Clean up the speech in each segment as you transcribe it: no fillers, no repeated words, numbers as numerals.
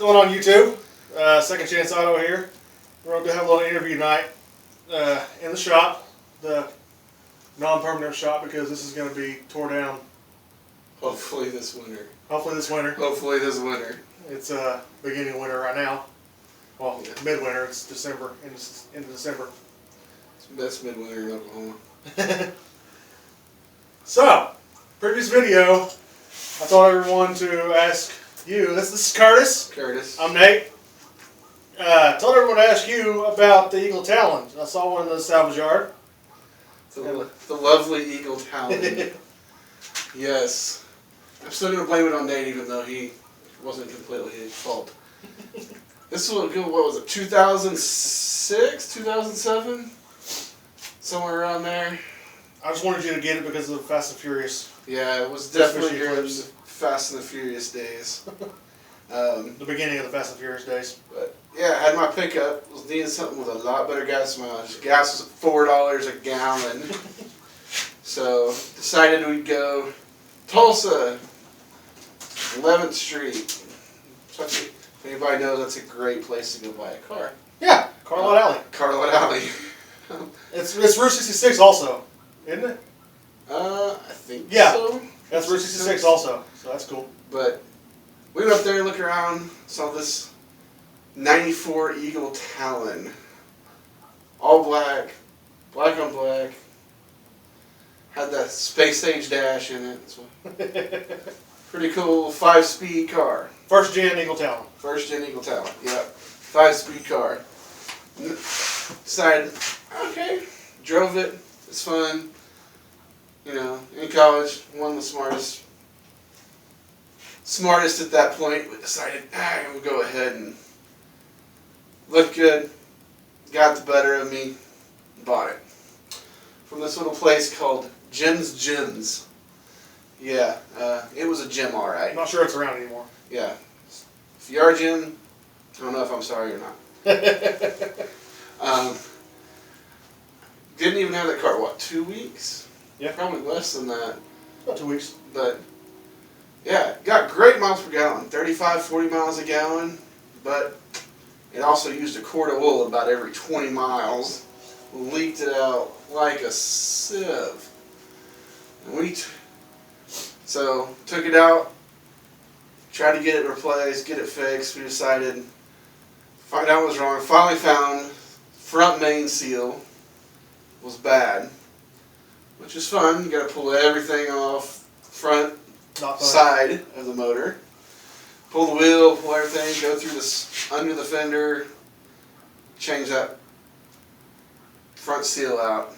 going on YouTube? Second Chance Auto here. We're going to have a little interview night in the shop, the non-permanent shop, because this is going to be tore down. Hopefully this winter. Hopefully this winter. Hopefully this winter. It's beginning of winter right now. Well, midwinter. It's December, into December. It's the best midwinter in Oklahoma. So, previous video, I told everyone to ask you. This is Curtis. Curtis. I'm Nate. Told everyone to ask you about the Eagle Talon. I saw one in the salvage yard. The lovely Eagle Talon. Yes. I'm still going to blame it on Nate, even though he wasn't completely his fault. This was, what was it, 2006, 2007? Somewhere around there. I just wanted you to get it because of Fast and Furious. Yeah, it was definitely during the Fast and the Furious days. The beginning of the Fast and Furious days. But yeah, I had my pickup. Was needing something with a lot better gas mileage. Gas was $4 a gallon. So decided we'd go Tulsa, 11th Street. So if anybody knows, that's a great place to go buy a car. Yeah, Car Lot Alley. Car Lot Alley. It's Route 66 also, isn't it? I think yeah, so. That's Route 66 also, so that's cool. But we went up there and looked around, saw this 94 Eagle Talon. All black, black on black. Had that space age dash in it. So pretty cool 5-speed car. First gen Eagle Talon. First gen Eagle Talon, yeah. 5-speed car. Decided, okay, drove it, it's fun. You know, in college, one of the smartest at that point. We decided, I'm going to go ahead and look good, got the better of me, bought it. From this little place called Jim's Gyms. Yeah, it was a gym, alright. I'm not sure it's around anymore. Yeah. If you are a gym, I don't know if I'm sorry or not. Didn't even have that car, what, 2 weeks? Yeah. Probably less than that. About 2 weeks. But, yeah, got great miles per gallon. 35, 40 miles a gallon. But it also used a quart of oil about every 20 miles. Leaked it out like a sieve. And so, took it out. Tried to get it replaced, get it fixed. We decided, find out what was wrong. Finally found front main seal was bad, which is fun. You got to pull everything off front side of the motor. Pull the wheel, pull everything, go through this under the fender, change that front seal out,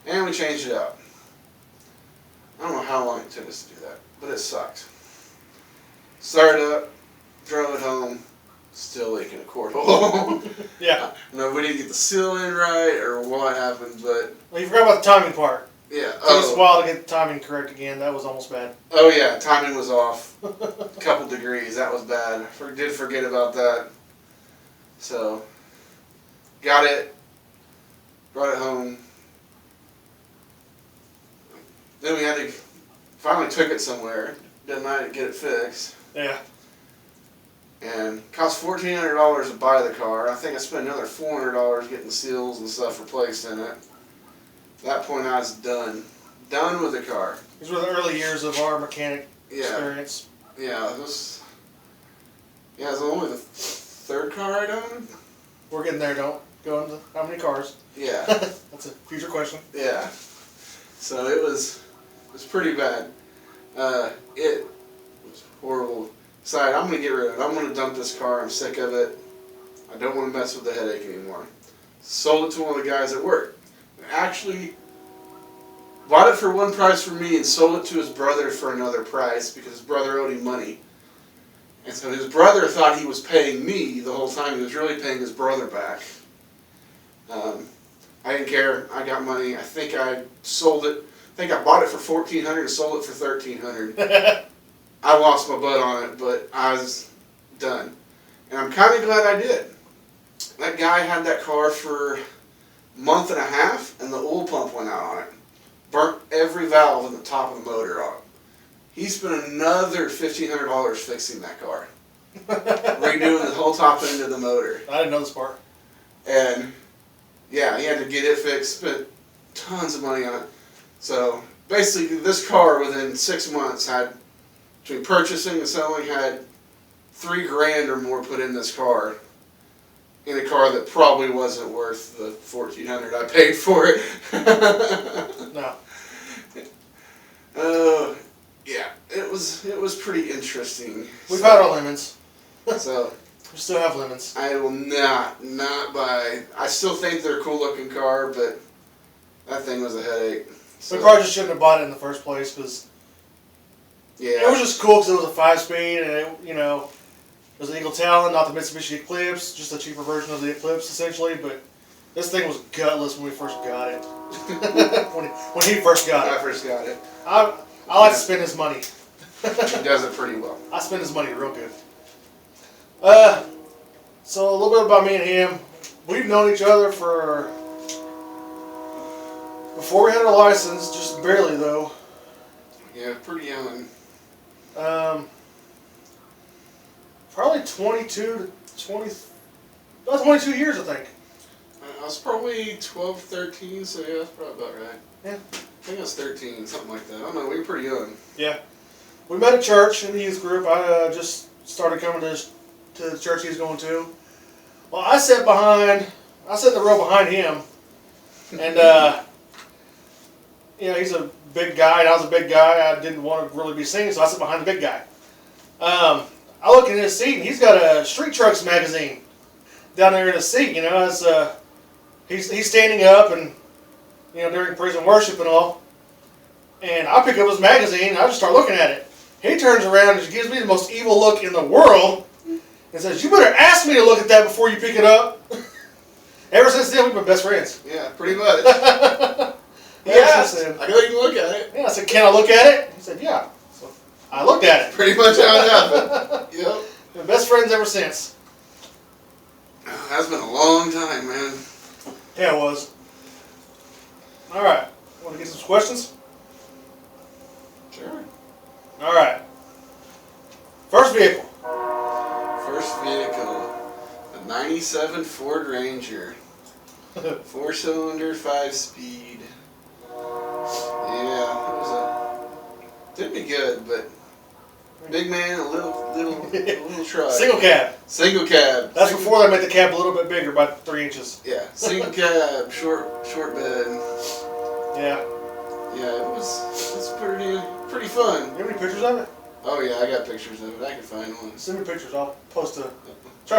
and we changed it out. I don't know how long it took us to do that, but it sucked. Started up, drove it home, still leaking a quart of oil. Yeah. No, we didn't get the seal in right or what happened, but... Well, you forgot about the timing part. Yeah. It took us a while to get the timing correct again. That was almost bad. Oh yeah, timing was off. A couple degrees. That was bad. Did forget about that. So, got it, brought it home. Then we had to, finally took it somewhere. Didn't I get it fixed? Yeah. And cost $1,400 to buy the car. I think I spent another $400 getting the seals and stuff replaced in it. At that point I was done. Done with the car. These were the early years of our mechanic experience. Yeah, it was only the third car I'd owned. We're getting there, don't go into how many cars. Yeah. That's a future question. Yeah. So it was pretty bad. It was horrible. Decided I'm going to get rid of it. I'm going to dump this car. I'm sick of it. I don't want to mess with the headache anymore. Sold it to one of the guys at work. Actually bought it for one price for me and sold it to his brother for another price because his brother owed him money. And so his brother thought he was paying me the whole time. He was really paying his brother back. I didn't care. I got money. I think I sold it. I think I bought it for $1,400 and sold it for $1,300. I lost my butt on it, but I was done. And I'm kind of glad I did. That guy had that car for a month and a half, and the oil pump went out on it. Burnt every valve in the top of the motor on it. He spent another $1,500 fixing that car. redoing the whole top end of the motor. I didn't know this part. And yeah, he had to get it fixed, spent tons of money on it. So basically this car within 6 months had, between purchasing and selling, had $3,000 or more put in this car. In a car that probably wasn't worth the $1,400 I paid for it. No. Yeah, it was pretty interesting. We've had our lemons. So We still have lemons. I will not buy. I still think they're a cool looking car, but that thing was a headache. So, We probably just shouldn't have bought it in the first place because yeah, it was just cool because it was a 5-speed and it was an Eagle Talon, not the Mitsubishi Eclipse, just a cheaper version of the Eclipse essentially. But this thing was gutless when we first got it. when he first got when I it. first got it. I like to spend his money. He does it pretty well. I spend his money real good. So a little bit about me and him. We've known each other for before we had our license, just barely though. Yeah, pretty young. Probably 22 to 20, about 22 years, I think. I was probably 12, 13, so yeah, that's probably about right. Yeah. I think I was 13, something like that. I don't know, we were pretty young. Yeah. We met at church in the youth group. I just started coming to the church he's going to. Well, I sat in the row behind him, and he's a big guy, and I was a big guy. I didn't want to really be singing, so I sat behind the big guy. I look in his seat, and he's got a Street Trucks magazine down there in his seat. As he's standing up, and during praise and worship and all. And I pick up his magazine, and I just start looking at it. He turns around and gives me the most evil look in the world, and says, "You better ask me to look at that before you pick it up." Ever since then, we've been best friends. Yeah, pretty much. He Ever asked, since then. I go, you can look at it. Yeah, I said, "Can I look at it?" He said, "Yeah." So I looked at it. Pretty much how it happened. Yep. Been best friends ever since. That's been a long time, man. Yeah, it was. All right. Want to get some questions? Sure. All right. First vehicle. First vehicle, a 97 Ford Ranger. 4-cylinder, 5-speed. Yeah, did me good, but big man, a little truck. Single cab. Single cab. That's before they made the cab a little bit bigger by 3 inches. Yeah, single cab, short bed. Yeah. Yeah, it's pretty fun. You have any pictures of it? Oh yeah, I got pictures of it. I can find one. Send me pictures. I'll try to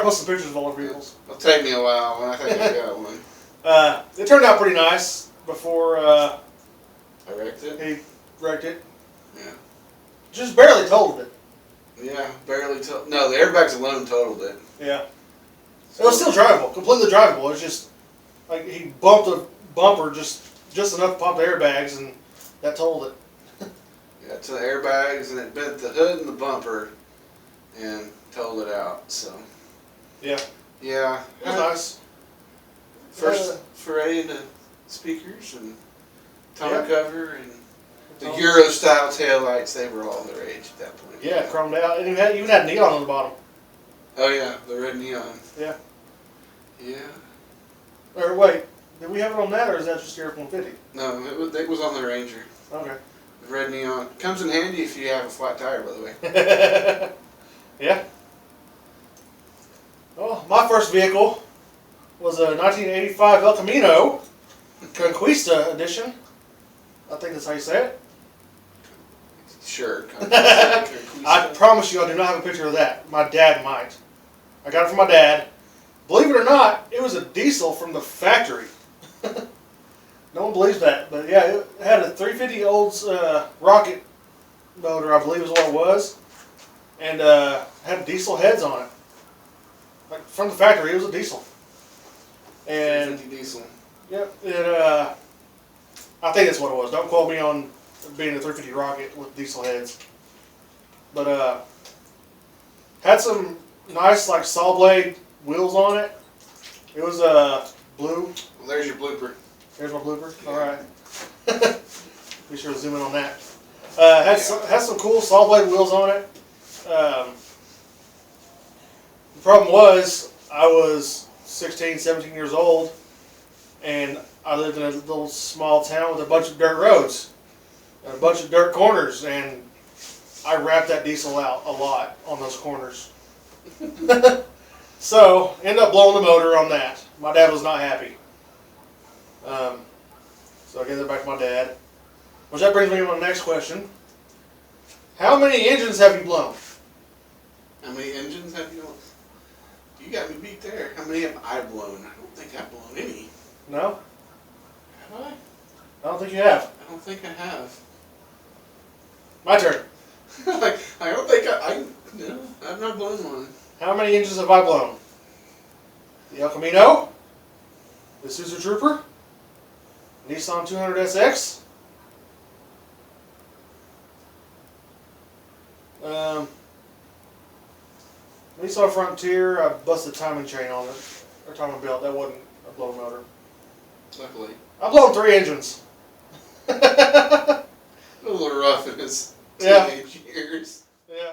post some pictures of all our vehicles. It'll take me a while, and I think I got one. It turned out pretty nice before I wrecked it. he wrecked it. Yeah. Just barely totaled it. Yeah, barely totaled. No, the airbags alone totaled it. Yeah. It was still drivable, completely drivable. It was just like he bumped a bumper just enough to pop the airbags, and that totaled it. Yeah, to the airbags, and it bent the hood and the bumper, and totaled it out. So. Yeah. Yeah. It was nice. First foray into speakers and tonneau cover and the Oh. Euro style taillights, they were all the rage at that point. Yeah, chromed out. It even had neon on the bottom. Oh yeah, the red neon. Yeah. Yeah. Or wait, did we have it on that, or is that just your F-150? No, it was on the Ranger. Okay. The red neon. Comes in handy if you have a flat tire, by the way. Yeah. Well, my first vehicle was a 1985 El Camino Conquista edition. I think that's how you say it. Sure. I promise you I do not have a picture of that. My dad might. I got it from my dad. Believe it or not, it was a diesel from the factory. No one believes that. But yeah, it had a 350 Olds rocket motor, I believe is what it was. And had diesel heads on it. Like from the factory, it was a diesel. And 350 diesel. yep, I think that's what it was. Don't quote me on being a 350 rocket with diesel heads. But had some nice like saw blade wheels on it. It was blue. Well, there's your blooper. There's my blooper. Yeah. All right. Be sure to zoom in on that. Had some cool saw blade wheels on it. The problem was, I was 16, 17 years old, and I lived in a little small town with a bunch of dirt roads and a bunch of dirt corners, and I wrapped that diesel out a lot on those corners. So, ended up blowing the motor on that. My dad was not happy. So I gave it back to my dad. Which that brings me to my next question. How many engines have you blown? How many engines have you blown? You got me beat there. How many have I blown? I don't think I've blown any. No? Have I? I don't think you have. I don't think I have. My turn. I don't think no, I've not blown one. How many engines have I blown? The El Camino, the Isuzu Trooper, Nissan 200SX, Nissan Frontier. I busted timing chain on it, or timing belt. That wasn't a blown motor. Luckily. I've blown 3 engines. A little rough in his teenage years. Yeah.